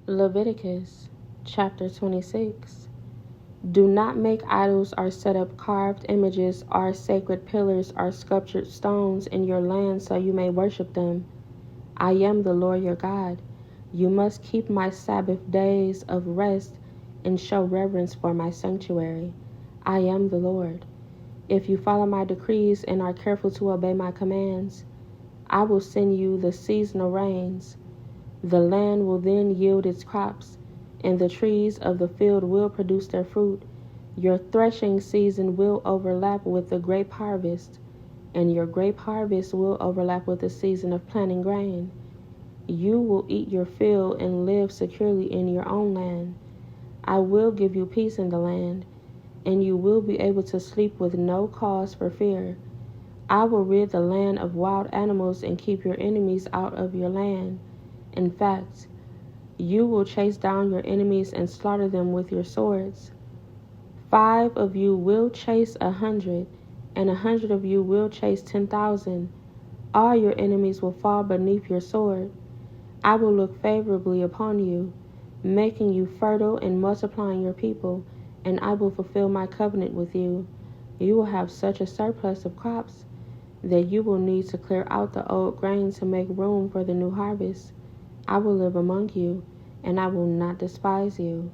Leviticus chapter 26. Do not make idols or set up carved images or sacred pillars or sculptured stones in your land so you may worship them. I am the Lord your God. You must keep my Sabbath days of rest and show reverence for my sanctuary. I am the Lord. If you follow my decrees and are careful to obey my commands, I will send you the seasonal rains. The land will then yield its crops, and the trees of the field will produce their fruit. Your threshing season will overlap with the grape harvest, and your grape harvest will overlap with the season of planting grain. You will eat your fill and live securely in your own land. I will give you peace in the land, and you will be able to sleep with no cause for fear. I will rid the land of wild animals and keep your enemies out of your land. In fact, you will chase down your enemies and slaughter them with your swords. 5 of you will chase 100, and 100 of you will chase 10,000. All your enemies will fall beneath your sword. I will look favorably upon you, making you fertile and multiplying your people, and I will fulfill my covenant with you. You will have such a surplus of crops that you will need to clear out the old grain to make room for the new harvest. I will live among you, and I will not despise you.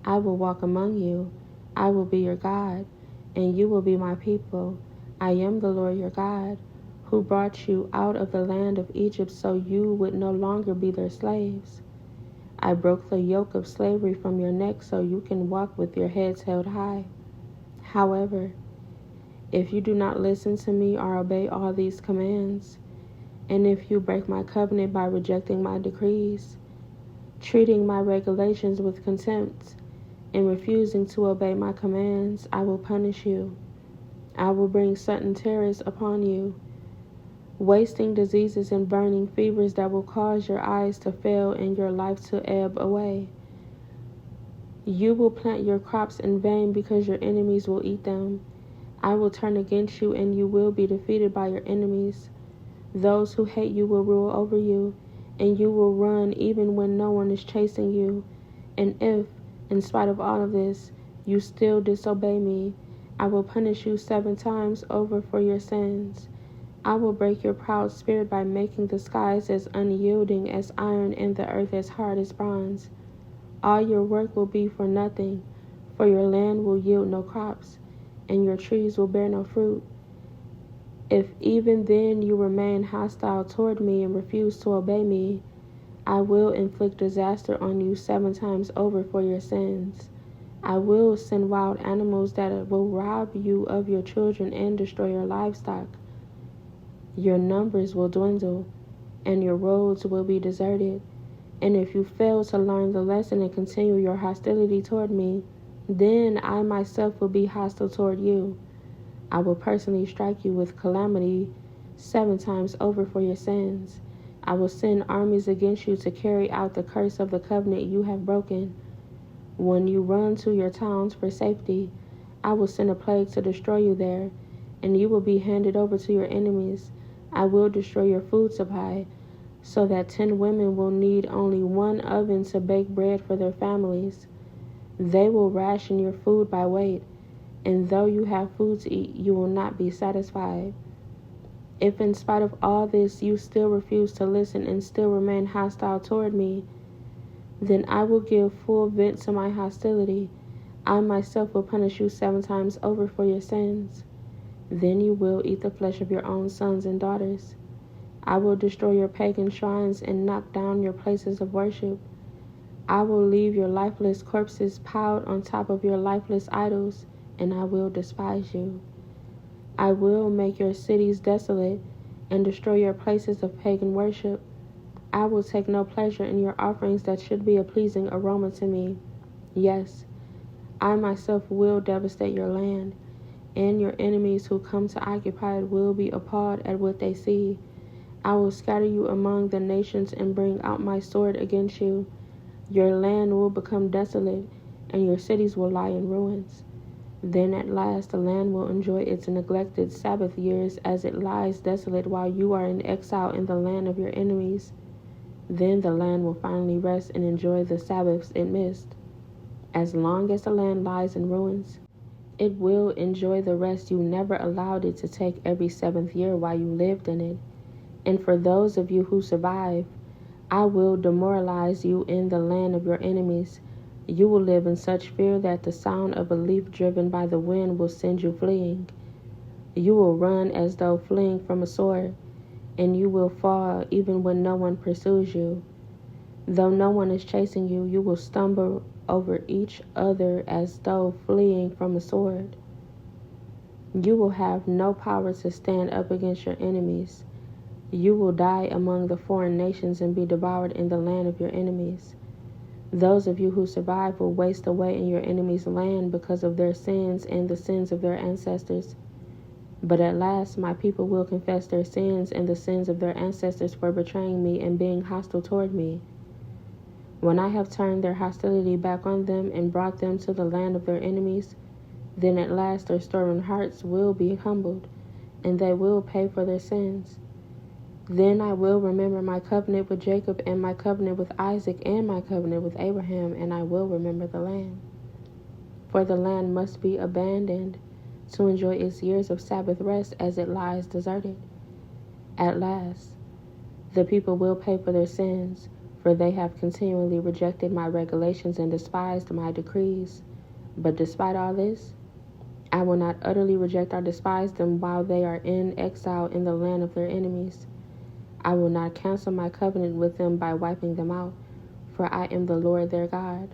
I will walk among you. I will be your God, and you will be my people. I am the Lord your God, who brought you out of the land of Egypt so you would no longer be their slaves. I broke the yoke of slavery from your neck so you can walk with your heads held high. However, if you do not listen to me or obey all these commands, and if you break my covenant by rejecting my decrees, treating my regulations with contempt, and refusing to obey my commands, I will punish you. I will bring sudden terrors upon you, wasting diseases and burning fevers that will cause your eyes to fail and your life to ebb away. You will plant your crops in vain because your enemies will eat them. I will turn against you and you will be defeated by your enemies. Those who hate you will rule over you, and you will run even when no one is chasing you. And if, in spite of all of this, you still disobey me, I will punish you 7 times over for your sins. I will break your proud spirit by making the skies as unyielding as iron and the earth as hard as bronze. All your work will be for nothing, for your land will yield no crops, and your trees will bear no fruit. If even then you remain hostile toward me and refuse to obey me, I will inflict disaster on you 7 times over for your sins. I will send wild animals that will rob you of your children and destroy your livestock. Your numbers will dwindle, and your roads will be deserted. And if you fail to learn the lesson and continue your hostility toward me, then I myself will be hostile toward you. I will personally strike you with calamity 7 times over for your sins. I will send armies against you to carry out the curse of the covenant you have broken. When you run to your towns for safety, I will send a plague to destroy you there, and you will be handed over to your enemies. I will destroy your food supply, so that 10 women will need only 1 oven to bake bread for their families. They will ration your food by weight, and though you have food to eat, you will not be satisfied. If in spite of all this you still refuse to listen and still remain hostile toward me, then I will give full vent to my hostility. I myself will punish you 7 times over for your sins. Then you will eat the flesh of your own sons and daughters. I will destroy your pagan shrines and knock down your places of worship. I will leave your lifeless corpses piled on top of your lifeless idols, and I will despise you. I will make your cities desolate and destroy your places of pagan worship. I will take no pleasure in your offerings that should be a pleasing aroma to me. Yes, I myself will devastate your land, and your enemies who come to occupy it will be appalled at what they see. I will scatter you among the nations and bring out my sword against you. Your land will become desolate, and your cities will lie in ruins. Then at last the land will enjoy its neglected Sabbath years as it lies desolate while you are in exile in the land of your enemies. Then the land will finally rest and enjoy the Sabbaths it missed. As long as the land lies in ruins, it will enjoy the rest you never allowed it to take every 7th year while you lived in it. And for those of you who survive, I will demoralize you in the land of your enemies. You will live in such fear that the sound of a leaf driven by the wind will send you fleeing. You will run as though fleeing from a sword, and you will fall even when no one pursues you. Though no one is chasing you, you will stumble over each other as though fleeing from a sword. You will have no power to stand up against your enemies. You will die among the foreign nations and be devoured in the land of your enemies. Those of you who survive will waste away in your enemies' land because of their sins and the sins of their ancestors. But at last my people will confess their sins and the sins of their ancestors for betraying me and being hostile toward me. When I have turned their hostility back on them and brought them to the land of their enemies, then at last their stubborn hearts will be humbled, and they will pay for their sins. Then I will remember my covenant with Jacob and my covenant with Isaac and my covenant with Abraham, and I will remember the land. For the land must be abandoned to enjoy its years of Sabbath rest as it lies deserted. At last, the people will pay for their sins, for they have continually rejected my regulations and despised my decrees. But despite all this, I will not utterly reject or despise them while they are in exile in the land of their enemies. I will not cancel my covenant with them by wiping them out, for I am the Lord their God.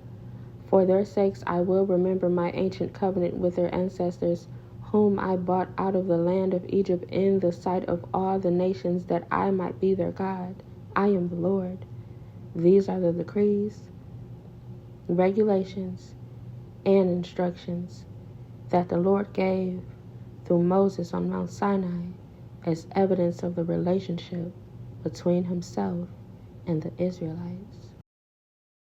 For their sakes I will remember my ancient covenant with their ancestors, whom I brought out of the land of Egypt in the sight of all the nations, that I might be their God. I am the Lord. These are the decrees, regulations, and instructions that the Lord gave through Moses on Mount Sinai as evidence of the relationship between himself and the Israelites.